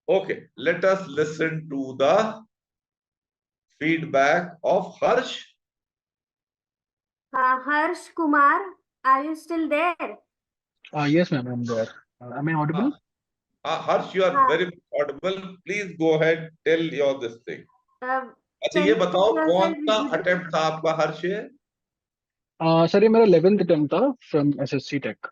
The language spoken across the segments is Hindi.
Okay, let us listen to the feedback of Harsh. Harsh Kumar, are you still there? Yes, ma'am, I'm there. Am I audible? Harsh, you are हाँ, very audible. Please go ahead, tell your this thing. अच्छा, can ये you बताओ put कौन yourself सा into this? अटेम्प्ट था आपका हर्ष? सर ये मेरा 11th अटेम्प्ट था from SSC tech.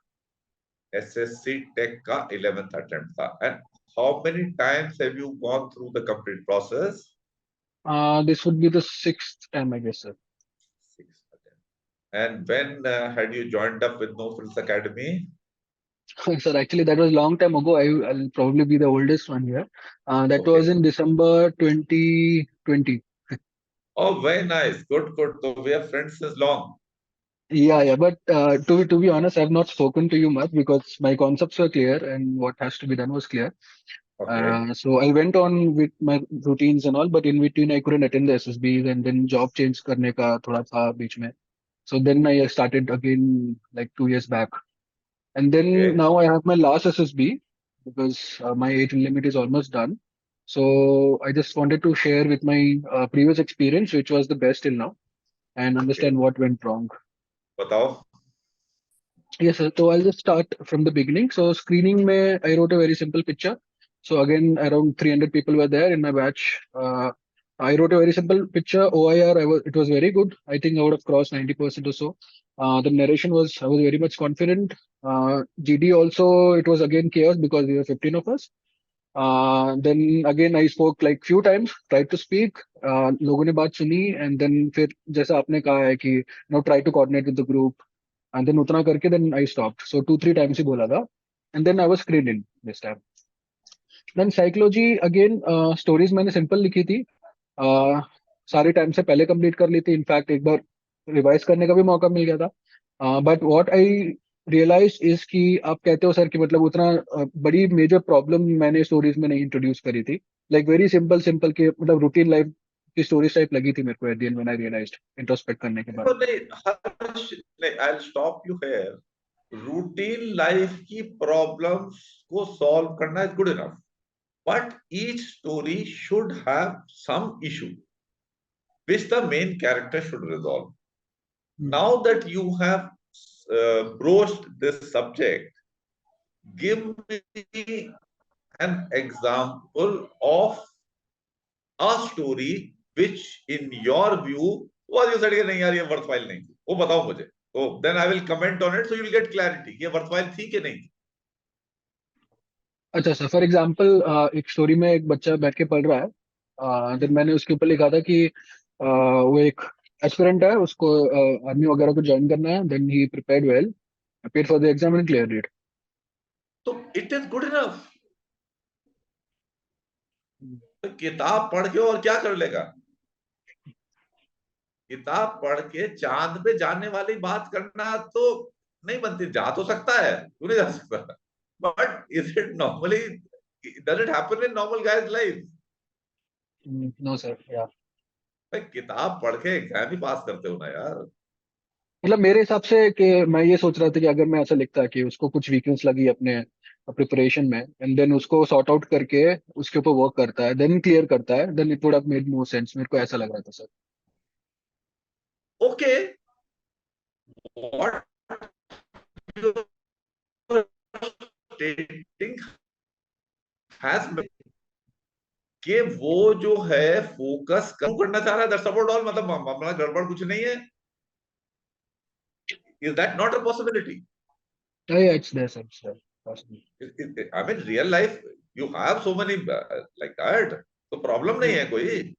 SSC tech का 11th अटेम्प्ट था. And how many times have you gone through the complete process? This would be the 6th time, I guess, sir. 6 attempt. And when had you joined up with No Frills Academy? Sir, actually, that was long time ago. I'll probably be the oldest one here. That Okay. was in December 2020. Oh, very nice. Good, good. So we are friends since long. Yeah. But to be honest, I've not spoken to you much because my concepts were clear and what has to be done was clear. Okay. So I went on with my routines and all, but in between I couldn't attend the SSBs and then job change करने का थोड़ा था बीच में. So then I started again like 2 years back. And then Okay. now I have my last SSB because my age limit is almost done. So I just wanted to share with my previous experience, which was the best till now, and Okay. understand what went wrong. बताओ. Yes, sir. So I'll just start from the beginning. So screening, mein, I wrote a very simple picture. So again, around 300 people were there in my batch. I wrote a very simple picture. OIR, it was very good. I think I would have crossed 90% or so. The narration I was very much confident. GD also, it was again chaos because we were 15 of us. Then again, I spoke like few times, tried to speak. लोगों ने बात सुनी, and then फिर जैसा आपने कहा है कि try to coordinate with the group. And then उतना करके then I stopped. So 2-3 times ही बोला था. And then I was screened in this time. Then psychology again, stories मैंने simple लिखी थी. सारे टाइम से पहले कंप्लीट कर ली थी. इनफैक्ट एक बार रिवाइज करने का भी मौका मिल गया था. But what I realize is कि आप कहते हो सर कि मतलब उतना बड़ी मेजर प्रॉब्लम मैंने स्टोरीज में नहीं इंट्रोड्यूस करी थी. लाइक वेरी सिंपल सिंपल के मतलब रूटीन लाइफ की स्टोरीज टाइप लगी थी मेरे को at the end when I realized introspect करने के बाद. तो नहीं हर्ष, नहीं, I'll stop you here. Routine life की प्रॉब्लम्स को सॉल्व करना is good enough, but each story should have some issue which the main character should resolve. Now that you have broached this subject, give me an example of a story which in your view was, you said कि नहीं यार ये worthwhile नहीं थी, वो बताओ मुझे. So then I will comment on it, so you will get clarity कि ये worthwhile थी कि नहीं थी. अच्छा सर, फॉर एग्जाम्पल एक स्टोरी में एक बच्चा बैठ के पढ़ रहा है. देन मैंने उसके ऊपर लिखा था कि वो एक एस्पिरेंट है, उसको आर्मी वगैरह को ज्वाइन करना है. Then he prepared well, appeared for the exam and cleared it. तो इट इज गुड इनफ. किताब पढ़ के और क्या कर लेगा? किताब पढ़ के चांद पे जाने वाली बात करना तो नहीं बनती. जा तो सकता है, क्यों नहीं जा सकता, but is it normally, does it happen in normal guys life? No sir, yeah. भाई किताब पढ़ के एग्जाम ही पास करते हो ना यार. मतलब मेरे हिसाब से कि मैं ये सोच रहा था कि अगर मैं ऐसा लिखता कि उसको कुछ वीकनेस लगी अपने प्रिपरेशन में एंड देन उसको सॉर्ट आउट करके उसके ऊपर वर्क करता है, देन क्लियर करता है, then it would have made more sense. मेरे को ऐसा लग रहा था sir. Okay, what you stating has कि वो जो है फोकस करना चाह रहा है, दैट्स अबाउट ऑल. मतलब मामला गड़बड़ कुछ नहीं है. Is that not a possibility? Yeah, it's there sir, sir. Possibly. I mean, real life, you have so many like that. तो प्रॉब्लम नहीं है कोई.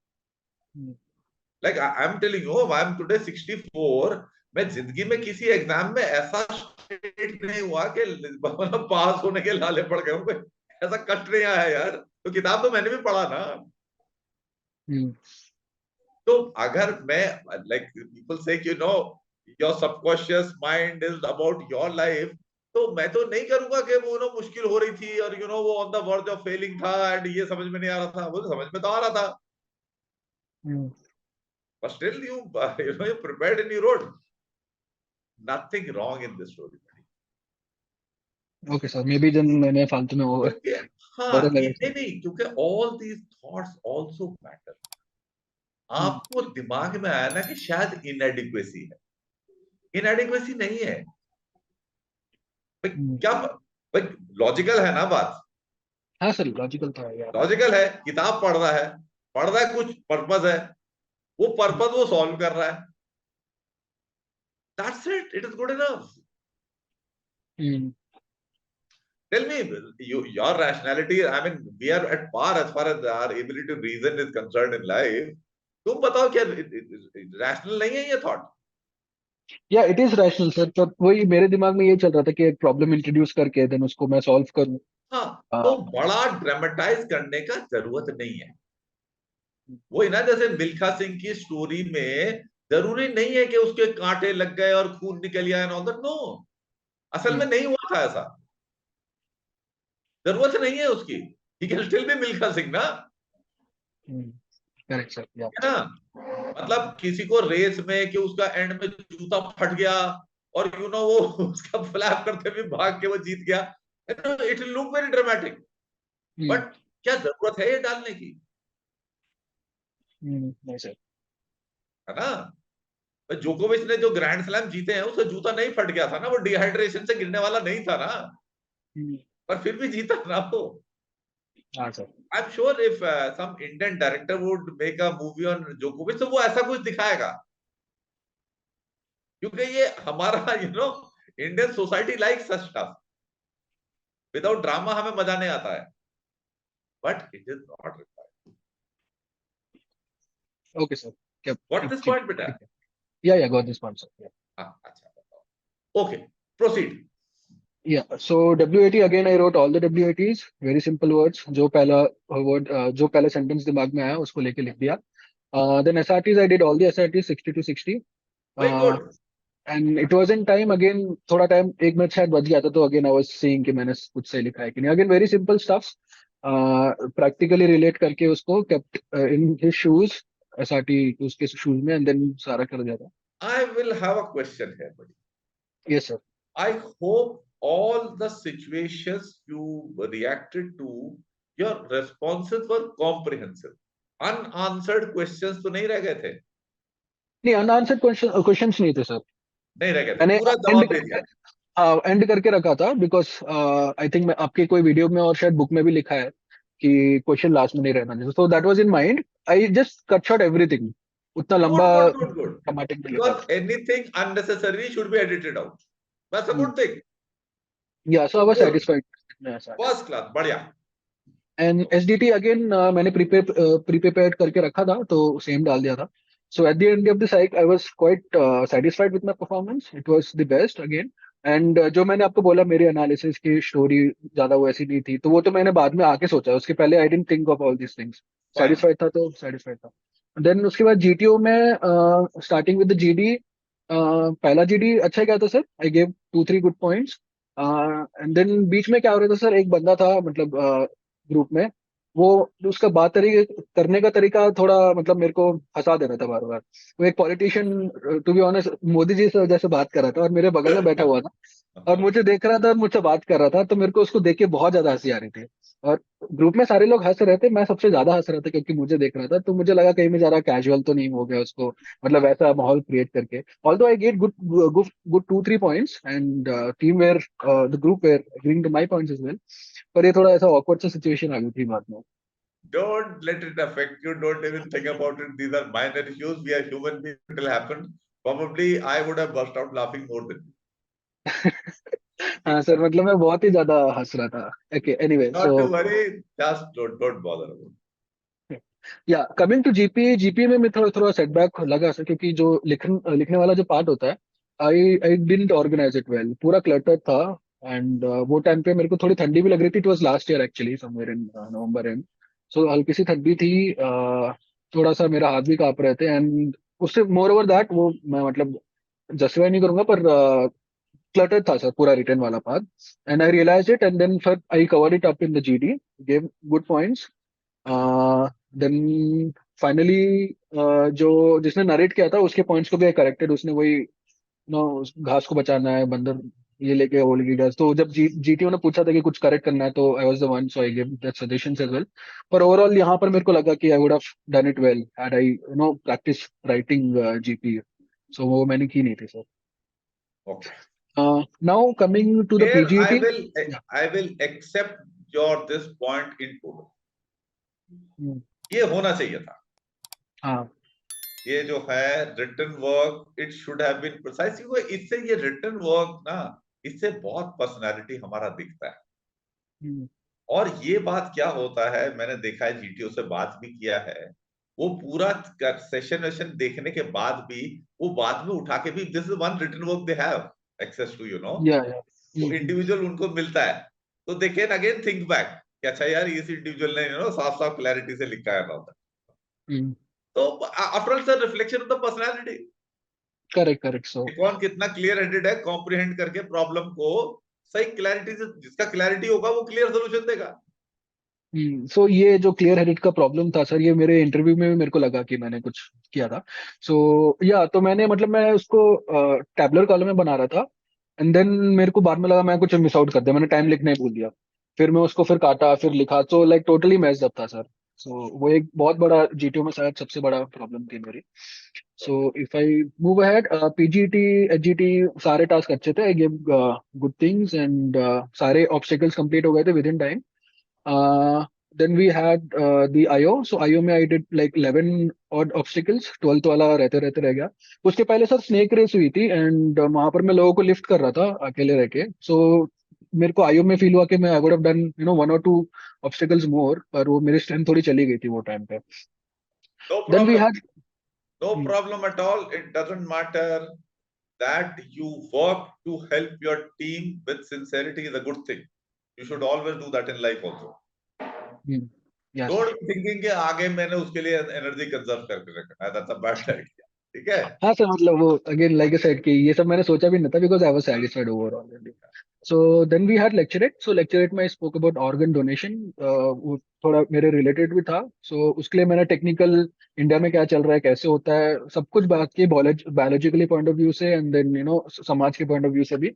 Like I'm telling you, I'm today 64. मैं जिंदगी में किसी एग्जाम में ऐसा स्टेट नहीं हुआ कि मतलब पास होने के लाले पड़ गए होंगे. ऐसा कष्ट नहीं आया यार. तो किताब तो मैंने भी पढ़ा ना. तो अगर मैं like people say you know your subconscious mind is about your life, तो मैं तो नहीं करूंगा कि वो ना मुश्किल हो रही थी और वो on the verge of Fehling था एंड ये समझ में नहीं आ रहा था. वो तो समझ में तो आ रहा था, but still you prepared and you wrote. Nothing wrong in this story. Okay sir, maybe then मैंने फालतू में वो Okay. हाँ बदल ये गए। नहीं, क्योंकि all these thoughts also matter. आपको दिमाग में आया ना कि शायद इनएडिक्वेसी है, इनएडिक्वेसी नहीं है भाई, क्या भाई, लॉजिकल है ना बात, हाँ सर, लॉजिकल था यार। लॉजिकल है, किताब पढ़ रहा है, कुछ पर्पस है, वो पर्पस वो सॉल्व कर रहा है, that's it, it is good enough. Tell me, your rationality, I mean, we are at par as far as our ability to reason is concerned in life. तुम बताओ क्या रैशनल नहीं है ये थॉट? या इट इज रैशनल सर, पर वही मेरे दिमाग में ये चल रहा था कि एक प्रॉब्लम इंट्रोड्यूस करके देन उसको मैं सॉल्व करूं। हाँ, तो बड़ा ड्रामेटाइज करने का जरूरत नहीं है। वही ना, जैसे मिल्खा सिंह की स्टोरी में जरूरी नहीं है कि उसके कांटे लग गए और खून निकल गया एंड ऑल दैट, नो, असल में नहीं हुआ था ऐसा, जरूरत नहीं है उसकी, he can still be Milkha Singh ना, करेक्ट सर, या है ना। मतलब किसी को रेस में कि उसका एंड में जूता फट गया और वो उसका फ्लैप करते हुए भाग के वो जीत गया, it will look very dramatic, but क्या जरूरत है ये डालने की, नहीं सर। है ना। जोकोविच ने जो ग्रैंड स्लैम जीते हैं उसका जूता नहीं फट गया था ना, वो डिहाइड्रेशन से गिरने वाला नहीं था ना, पर फिर भी जीता ना वो। हाँ sir. I am sure if some Indian director would make a movie on जोकोविच तो वो ऐसा कुछ दिखाएगा, क्योंकि ये हमारा Indian society like such stuff, without drama हमें मजा नहीं आता है, but it is not required. Okay sir, क्या व्हाट ठीक दिस ठीक पॉइंट बेटा? ठीक है। या गॉट दिस पॉइंट सर। हाँ, अच्छा बताओ, okay, proceed. Yeah, so WAT again I wrote all the WATs, very simple words, जो पहला word जो पहला सेंटेंस दिमाग में आया उसको लेके लिख दिया। Then SRTs I did all the SRTs 60 to 60, very uh, good. and it was in time again, थोड़ा टाइम 1 मिनट शायद बच गया था, तो again I was seeing कि मैंने कुछ सही लिखा है कि नहीं। Again very simple stuff, practically relate करके उसको kept in his shoes, SRT उसके शूज में, and then सारा कर दिया था। I will have a question है बड़ी। Yes sir. I hope all the situations you reacted to, your responses were comprehensive. Unanswered questions तो नहीं रह गए थे? नहीं, unanswered questions नहीं थे सर। नहीं रह गए थे, मैंने पूरा एंड जवाब दे दिया। एंड करके रखा था, बिकॉज आई थिंक मैं आपके कोई वीडियो में और शायद बुक में भी लिखा है कि क्वेश्चन लास्ट में नहीं रहना चाहिए, सो that was in mind, I just cut short everything, उतना लंबा Good, good, good, good. Dramatic नहीं लिखा। Because anything unnecessary should be edited out. That's a good thing. या so I was Good. Satisfied में ऐसा। First class, बढ़िया। एंड एसडीटी अगेन मैंने प्रीपेयर्ड करके रखा था, तो सेम डाल दिया था। So at the end of the psych I was quite satisfied with my performance, it was the best again. And जो मैंने आपको बोला मेरी एनालिसिस की स्टोरी ज्यादा वो ऐसी नहीं थी, तो वो तो मैंने बाद में आके सोचा, उसके पहले I didn't think of all this things. Fine. Satisfied था तो सेटिस्फाइड था। देन उसके बाद जीटीओ में स्टार्टिंग विद द जीडी, पहला जीडी अच्छा गया था sir, I gave 2-3 good points. And then बीच में क्या हो रहा था सर, एक बंदा था मतलब ग्रुप में, वो उसका बात तरीके करने का तरीका थोड़ा मतलब मेरे को हंसा दे रहा था बार बार। वो एक politician, to be honest, Modi ji से जैसे बात कर रहा था और मेरे बगल में बैठा हुआ था और मुझे देख रहा था और मुझसे बात कर रहा था, तो मेरे को उसको देख के बहुत ज्यादा हंसी आ रही थी। और ग्रुप में सारे लोग हंस रहे थे, मैं सबसे ज्यादा हंस रहा था क्योंकि मुझे देख रहा था, तो मुझे लगा कहीं मैं ज्यादा कैजुअल तो नहीं हो गया उसको, मतलब वैसा माहौल क्रिएट करके। Although I get good good good 2-3 points and team were the group were agreeing to my points as well, पर ये थोड़ा ऐसा ऑकवर्ड सा सिचुएशन आ गई थी बाद में। Don't let it affect you. Don't even think about it. These are minor issues. We are human beings. It will happen. Probably I would have burst out laughing more than you. हाँ सर, मतलब मैं बहुत ही ज्यादा हंस रहा था। Okay, anyway, Not to so worry. Just don't bother about it. या कमिंग टू जीपी, जीपी में थोड़ा थोड़ा सेटबैक लगा सर, क्योंकि जो लिखने वाला जो पार्ट होता है, I I didn't organize it well, पूरा क्लटर्ड था। एंड वो टाइम पे मेरे को थोड़ी ठंडी भी लग रही थी, it was last year actually, somewhere in November end, so हल्की सी ठंडी थी, थोड़ा सा मेरा हाथ भी कांप रहे थे। एंड उससे मोर ओवर दैट, वो मैं मतलब जस्टिफाई नहीं करूंगा, पर क्लटर्ड था सर पूरा रिटर्न वाला part. And I realize it and then फिर I covered it up in the GD, gave good points. Then finally जो जिसने नरेट किया था उसके पॉइंट्स को भी करेक्टेड, उसने वही नो घास को बचाना है, बंदर ये लेके वो लेके गया। तो जब जीटीओ ने पूछा था कि कुछ करेक्ट करना है तो I was the one, so I give that suggestions as well. पर ओवरऑल यहाँ पर मेरे को लगा कि I would have done it well had I practice writing GP. So वो मैंने की नहीं थी sir. Okay. Now coming to the Here PGT. I will accept your this point in total. ये होना चाहिए था। हाँ ये जो है written work it should have been precise. इससे ये रिटन वर्क ना, इससे बहुत पर्सनालिटी हमारा दिखता है। और ये बात क्या होता है, मैंने देखा है, जीटीओ से बात भी किया है, वो पूरा सेशन वेशन देखने के बाद भी वो बाद में उठा के भी this is one written work they have access to, या वो इंडिविजुअल उनको मिलता है, तो they can again think back कि अच्छा यार इस इंडिविजुअल ने साफ साफ क्लैरिटी से लिखा है ना। तो after all sir reflection of the personality, correct correct. So कौन कितना क्लियर हेडेड है कॉम्प्रिहेंड करके प्रॉब्लम को सही क्लैरिटी से, जिसका क्लैरिटी होगा वो क्लियर सोल्यूशन देगा। सो ये जो क्लियर हेडेड का प्रॉब्लम था सर, ये मेरे इंटरव्यू में भी मेरे को लगा कि मैंने कुछ किया था। सो या तो मैंने मतलब मैं उसको टैबलर कॉलम में बना रहा था, एंड देन मेरे को बाद में लगा मैं कुछ मिस आउट कर दिया, मैंने टाइम लिखना ही भूल दिया। फिर मैं उसको फिर काटा फिर लिखा, so like totally messed up था सर। सो वो एक बहुत बड़ा जीटीओ में शायद सबसे बड़ा प्रॉब्लम थी मेरी। So if I move ahead, PGT HGT सारे टास्क अच्छे थे, I give good things and सारे ऑब्स्टिकल्स कंप्लीट हो गए थे with in time. Then we had the IO. So IO में I did like 11 odd obstacles, 12th वाला रहते रहते रह गया। उसके पहले सर स्नेक रेस हुई थी, एंड वहां पर मैं लोगों को लिफ्ट कर रहा था अकेले रह के। सो मेरे को आईओ में फील हुआ कि मैं आई वुड हैव डन वन और टू ऑब्स्टिकल्स मोर, पर वो मेरी स्ट्रेंथ थोड़ी चली गई थी वो टाइम पे। No then we problem, had no problem at all, it doesn't matter that you work to help your team with sincerity is a good thing. You should always do that in life also. Yes. Don't be thinking कि आगे मैंने उसके लिए एनर्जी कंजर्व करके रखना है, that's a bad idea. ठीक है। हाँ सर, मतलब वो अगेन लाइक आई सेड कि ये सब मैंने सोचा भी नहीं था, because I was satisfied overall. So then we had lecturette. So lecturette में I spoke about organ donation, वो थोड़ा मेरे रिलेटेड भी था। सो उसके लिए मैंने टेक्निकल इंडिया में क्या चल रहा है, कैसे होता है, सब कुछ बात की बायोलॉजिकली पॉइंट ऑफ व्यू से, एंड देन समाज के पॉइंट ऑफ व्यू से भी।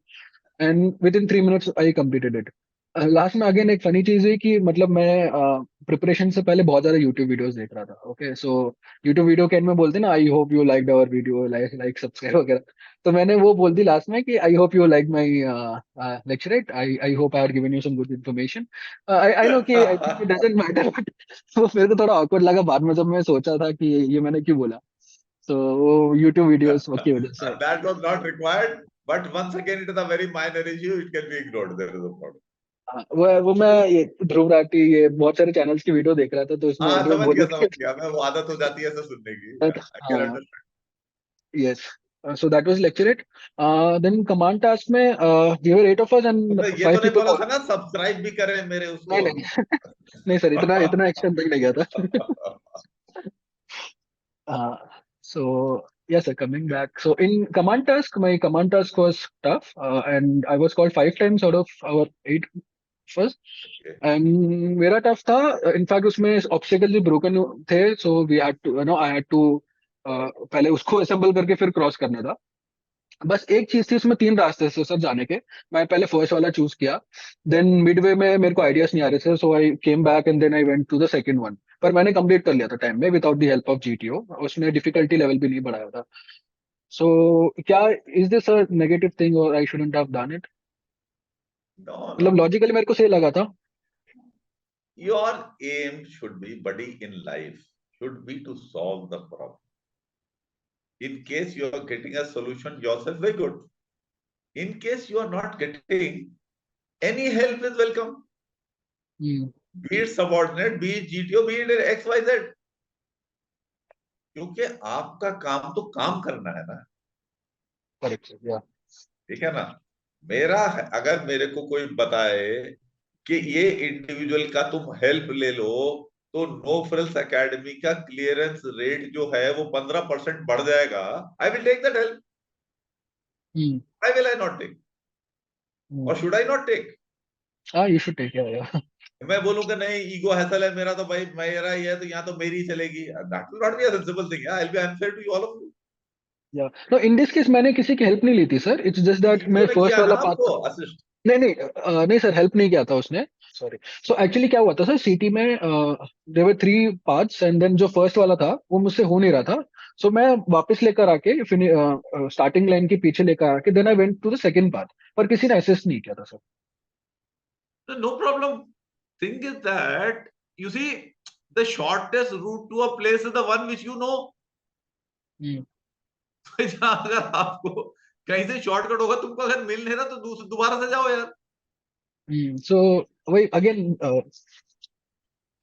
And with in 3 minutes I completed it. Last में अगेन एक फनी चीज हुई कि मतलब मैं प्रिपरेशन से पहले बहुत ज्यादा यूट्यूब वीडियोस देख रहा था। ओके, सो यूट्यूब वीडियो के एंड में बोलते हैं ना, I hope you like our video, like subscribe वगैरह। तो मैंने वो बोल दी लास्ट में कि I hope you like my lecturette, I hope I had given you some good information. I know कि I think it doesn't matter, but तो मेरे को थोड़ा ऑकवर्ड लगा बाद में जब मैं सोचा था कि ये मैंने क्यों बोला। तो वो यूट्यूब वीडियोस की वजह से। That was not required, but once again it is a very minor issue, it can be ignored, there is no problem. हाँ, वो मैं ये ध्रुव राठी, ये बहुत सारे चैनल्स की वीडियो देख रहा था, तो उसमें हाँ एंड में बोले समझ गया मैं, वो आदत हो जाती है ऐसे सुनने की। I can हाँ understand. Yes. So that was lecturette. Then command task में we were 8 of us and तो ये 5 तो नहीं बोला पीपल। था ना सब्सक्राइब भी करें मेरे नहीं उसको। नहीं नहीं सर, इतना इतना एक्सटेंड तक नहीं गया था। So yes sir, coming back, so in command task, my command task was tough, and I was called 5 times out of our 8 first, Okay. and मेरा टफ था। इनफैक्ट उसमें ऑब्स्टिकल भी ब्रोकन थे, so we had to I had to पहले उसको असेंबल करके फिर क्रॉस करना था। बस एक चीज थी, उसमें 3 रास्ते थे सर जाने के। मैं पहले फर्स्ट वाला चूज किया, देन मिडवे में मेरे को आइडियाज नहीं आ रहे थे, so I came back and then I went to the second one. पर मैंने कंप्लीट कर लिया था टाइम में without the help of GTO, उसने डिफिकल्टी लेवल भी नहीं बढ़ाया था। सो क्या is this a negative thing और I shouldn't have done it? No, मतलब no. लॉजिकली मेरे को सही लगा था। Your aim should be, buddy, in life, should be to solve the problem. In case you are getting a solution yourself, very good. In case you are not getting, any help is welcome. Be it subordinate, be it GTO, be it XYZ. क्योंकि आपका काम तो काम करना है ना। करेक्ट या ठीक है ना। मेरा अगर मेरे को कोई बताए कि ये इंडिविजुअल का तुम हेल्प ले लो तो नो फ्रिल्स एकेडमी का क्लियरेंस रेट जो है वो 15% बढ़ जाएगा, I will take that help. Why will I not take? Or should I not take? हाँ, यू शुड टेक या मैं बोलूंगा नहीं ईगो हैसल है मेरा, तो भाई मेरा ही है तो यहाँ तो मेरी ही चलेगी, that will not be a sensible thing, I will be unfair to you all of you. या नो इन दिस केस मैंने किसी की हेल्प नहीं ली थी सर, इट्स जस्ट दैट मैं GTO ने फर्स्ट किया ना वाला पाथ आपको था। असिस्ट? नहीं नहीं नहीं सर, हेल्प नहीं किया था उसने, सॉरी। सो एक्चुअली क्या हुआ था सर, सीटी में there were 3 parts and then जो फर्स्ट वाला था वो मुझसे हो नहीं रहा था। सो मैं वापस लेकर आके स्टार्टिंग लाइन के पीछे लेकर आके then I went to the second part, पर किसी ने असिस्ट नहीं किया था sir. No problem. Thing is that you see the shortest route to a place is the one which you know. हम्म जहाँ अगर आपको कहीं से शॉर्टकट होगा, तुमको अगर मिल नहीं रहा तो दोबारा से जाओ यार। सो वही अगेन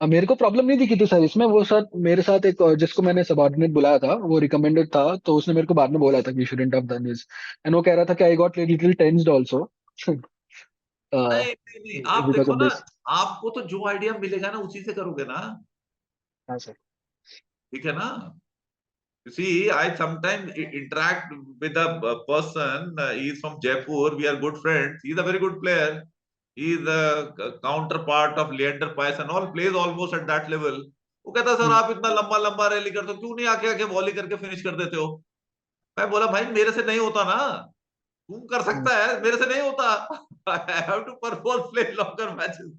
मेरे को प्रॉब्लम नहीं दिखी थी सर इसमें, वो सर मेरे साथ एक जिसको मैंने सबऑर्डिनेट बुलाया था वो रिकमेंडेड था, तो उसने मेरे को बाद में बोला था कि shouldn't have done this, and वो कह रहा था कि I got little tensed also नहीं नहीं नहीं, आप बिकॉज देखो ऑफ ना, दिस। आपको तो जो आइडिया मिलेगा ना उसी से करोगे ना, हाँ सर। ठीक है ना? You see, I sometimes interact with a person. He is from Jaipur. We are good friends. He is a very good player. He is a counterpart of Leander Paes and all. Plays almost at that level. वो कहता सर आप इतना लंबा लंबा रैली करते हो, क्यों नहीं आके आके वॉली करके फिनिश कर देते हो? मैं बोला भाई मेरे से नहीं होता ना, तुम कर सकता है, मेरे से नहीं होता। I have to perform play longer matches.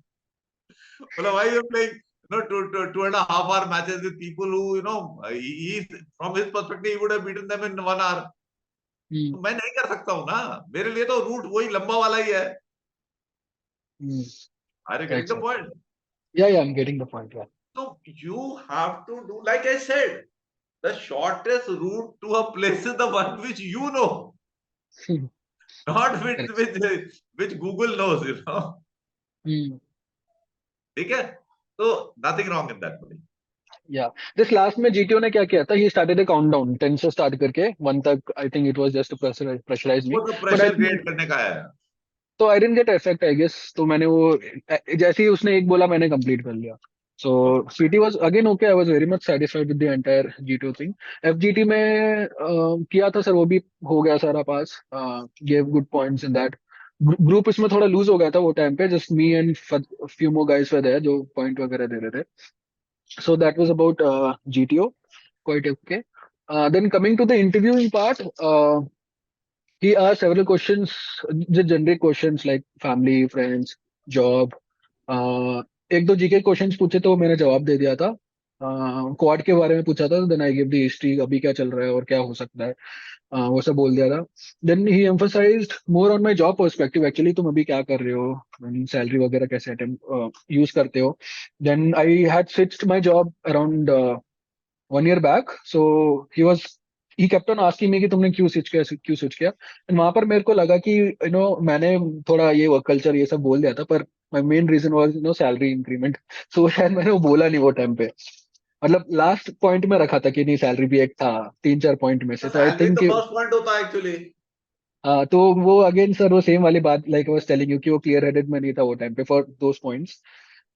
बोला भाई you're playing two and a half hour matches with people who he from his perspective he would have beaten them in 1 hour. तो मैं नहीं कर सकता हूँ ना, मेरे लिए तो रूट वही लंबा वाला ही है। Are you getting right the sir. point? या I am getting the point या। So you have to do like I said, the shortest route to a place is the one which you know, not correct. which Google knows, ठीक है? तो nothing wrong in that way. या दिस लास्ट में जीटीओ ने क्या किया था, ही स्टार्टेड अ काउंटडाउन 10 से स्टार्ट करके 1 तक, I think it was just to pressurize me, वो तो but I pressure create think करने का है। तो I didn't get effect I guess, तो मैंने वो जैसे ही उसने एक बोला मैंने कंप्लीट कर लिया। So CT was again okay, I was very much satisfied with the entire GTO thing. FGT में किया था सर, वो भी हो गया सारा pass, gave good points in that. Group इसमें थोड़ा लूज हो गया था वो टाइम पे, just me and few more guys were there जो पॉइंट वगैरह दे रहे थे। So that was about GTO, quite okay. Then coming to the interviewing part, he asked several questions, just generic questions like family, friends, job. एक दो जीके क्वेश्चंस पूछे तो मैंने जवाब दे दिया था। क्वाड के बारे में पूछा था, then I give the history, अभी क्या चल रहा है और क्या हो सकता है, वो सब बोल दिया था। Then he emphasized more on my job perspective, actually तुम अभी क्या कर रहे हो, सैलरी वगैरह कैसे अटेम्प्ट यूज करते हो। Then I had switched my job around 1 year back, so he kept on asking me कि तुमने क्यों स्विच किया। एंड वहां पर मेरे को लगा कि मैंने थोड़ा ये वर्क कल्चर ये सब बोल दिया था, पर my main reason was salary increment. So शायद मैंने वो बोला नहीं वो टाइम पे, मतलब लास्ट पॉइंट में रखा था कि नहीं, सैलरी भी एक था 3-4 पॉइंट में से, तो आई सैलरी थिंक। तो फर्स्ट पॉइंट होता है एक्चुअली। हाँ, तो वो अगेन सर वो सेम वाली बात, like I was telling you कि वो क्लियर हेडेड में नहीं था वो टाइम पे फॉर दोस पॉइंट्स,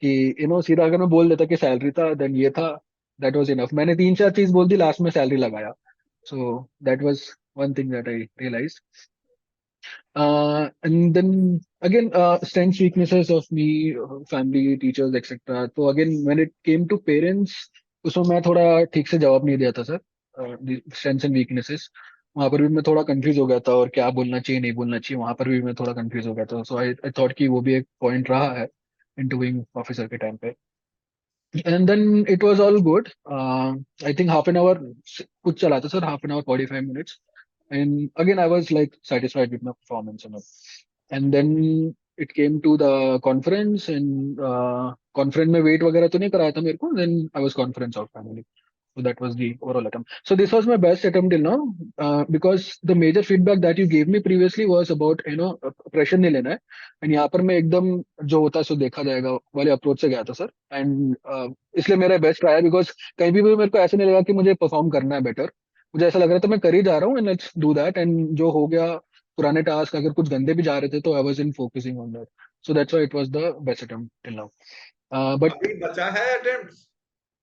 कि सीधा अगर मैं बोल देता कि सैलरी था देन ये था, दैट वाज इनफ। मैंने 3-4 चीज बोल दी, लास्ट में सैलरी लगाया। So that was one thing that I realize. And then again, strengths, weaknesses of me, family, teachers, etc. तो again, when it came to parents, उसमें मैं थोड़ा ठीक से जवाब नहीं दिया था सर। स्ट्रेंथ्स एंड वीकनेसेस, वहां पर भी मैं थोड़ा कंफ्यूज हो गया था, और क्या बोलना चाहिए नहीं बोलना चाहिए वहां पर भी मैं थोड़ा कंफ्यूज हो गया था। सो आई थॉट कि वो भी एक पॉइंट रहा है इंटरव्यूइंग ऑफिसर के टाइम पे। And then it was all good. I think half an hour कुछ चला था sir, half an hour 45 minutes. And again, I was like satisfied with my performance and all. And then it came to the conference, and conference में wait वगैरह तो नहीं कराया था मेरे को. Then I was conference out finally. So that was the overall attempt. So this was my best attempt till now, because the major feedback that you gave me previously was about pressure नहीं लेना है, and यहाँ पर मैं एकदम जो होता है सो देखा जाएगा वाले अप्रोच से गया था सर। एंड इसलिए मेरा बेस्ट रहा है, बिकॉज कहीं भी मेरे को ऐसे नहीं लगा कि मुझे परफॉर्म करना है बेटर, मुझे ऐसा लग रहा था मैं कर ही जा रहा हूँ, and let's do that. And जो हो गया पुराने टास्क अगर कुछ गंदे भी जा रहे थे तो I was in focusing on that. So that's why it was the best attempt till now. But अभी बचा है अटेम्प्ट?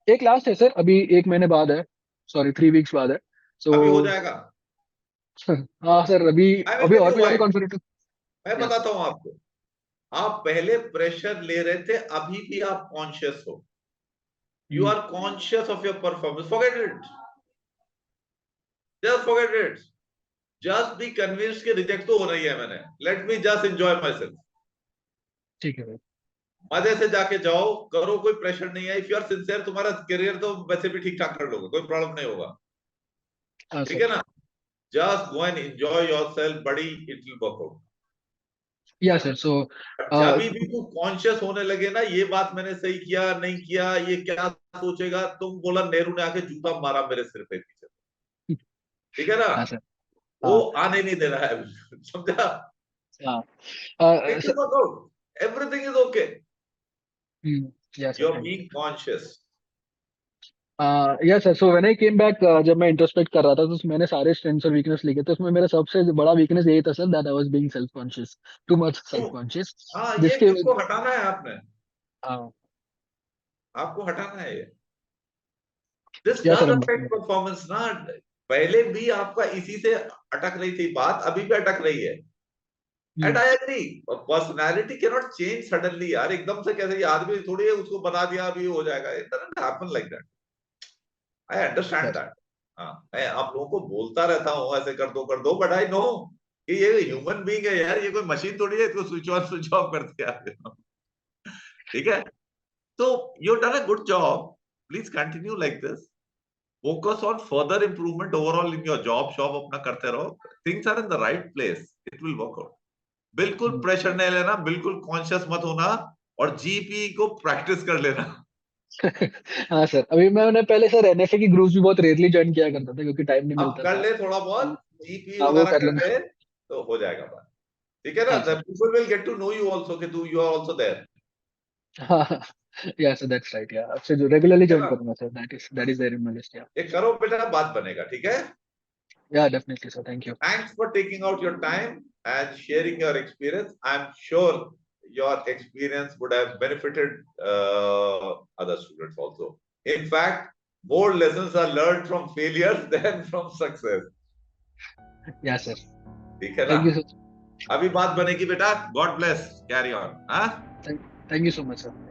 एक लास्ट है सर, अभी 1 महीने बाद है, सॉरी 3 वीक्स बाद है। सो अभी हो जाएगा। हाँ सर, अभी आई विल अभी टेल और यू भी ज्यादा व्हाई। कॉन्फिडेंट हूँ। मैं यस बताता हूँ आपको। आप पहले प्रेशर ले रहे थे, अभी भी आप कॉन्शियस हो। You sir. Are conscious of your performance, forget it. Just forget it, just be convinced कि रिजेक्ट तो हो रही है मैंने, let me just enjoy myself. ठीक है भाई। मजे से जाके जाओ, करो, कोई प्रेशर नहीं है। इफ यू आर सिंसियर, तुम्हारा करियर तो वैसे भी ठीक ठाक कर लोगे, कोई प्रॉब्लम नहीं होगा, हाँ ठीक सर। है ना। Just go and enjoy yourself बड़ी, इट विल वर्क आउट। या सर, सो जब भी तू कॉन्शियस होने लगे ना, ये बात मैंने सही किया नहीं किया, ये क्या सोचेगा, तुम बोला नेहरू ने आके जूता मारा मेरे सिर पे पीछे, ठीक है ना। हाँ सर। वो हाँ आने नहीं देना है, समझा। हाँ it sir. Will work out, everything is okay, yeah you sir, are thank being conscious. You. Yeah sir, so when I came back, जब मैं इंट्रोस्पेक्ट कर रहा था तो मैंने सारे स्ट्रेंथ्स और वीकनेस लिखे, तो उसमें मेरा सबसे बड़ा वीकनेस यही था sir, that I was being self conscious, too much self conscious. हाँ, ये जिसके किसको हटाना है आपने, हाँ। आपको हटाना है ये। दिस या डज सर, अफेक्ट परफॉर्मेंस ना। पहले भी आपका इसी से अटक रही थी बात, अभी भी अटक रही है। And I agree, personality can not change suddenly यार, एकदम से कैसे, ये आदमी थोड़ी है उसको बना दिया अभी हो जाएगा, it doesn't happen like that. I understand that. हाँ, मैं आप लोगों को बोलता रहता हूँ ऐसे कर दो, बट आई नो कि ये ह्यूमन बीइंग है यार, ये कोई मशीन थोड़ी है इसको स्विच ऑन स्विच ऑफ कर दिया, ठीक है। तो you done a good job, please continue like this, focus on further improvement overall in your job shop, अपना करते रहो, things are in the right place, it will work out. बिल्कुल प्रेशर नहीं लेना, बिल्कुल कॉन्शियस मत होना, और जीपी को प्रैक्टिस कर लेना। हाँ सर, अभी मैंने पहले सर एनएफए की ग्रुप्स भी बहुत रेयरली ज्वाइन किया करता था क्योंकि टाइम नहीं अब मिलता कर था। ले थोड़ा बहुत, जीपी हाँ, वो वगैरह कर कर लूंगा। ले तो हो जाएगा बात, ठीक है ना। हाँ the sir. People will get to know you also कि तू यू आर आल्सो देयर, हाँ। या सर, दैट्स राइट। या आपसे जो रेगुलरली ठीक है ज्वाइन ना। करूंगा sir, that is there in my list. ये करो बेटा, बात बनेगा, ठीक है। या definitely sir, thank you. Thanks for taking out your time and sharing your experience. I'm sure your experience would have benefited other students also. In fact, more lessons are learned from failures than from success. या सर, ठीक है ना। Thank you sir. अभी बात बनेगी बेटा, गॉड ब्लेस, कैरी ऑन। हाँ, thank you so much sir.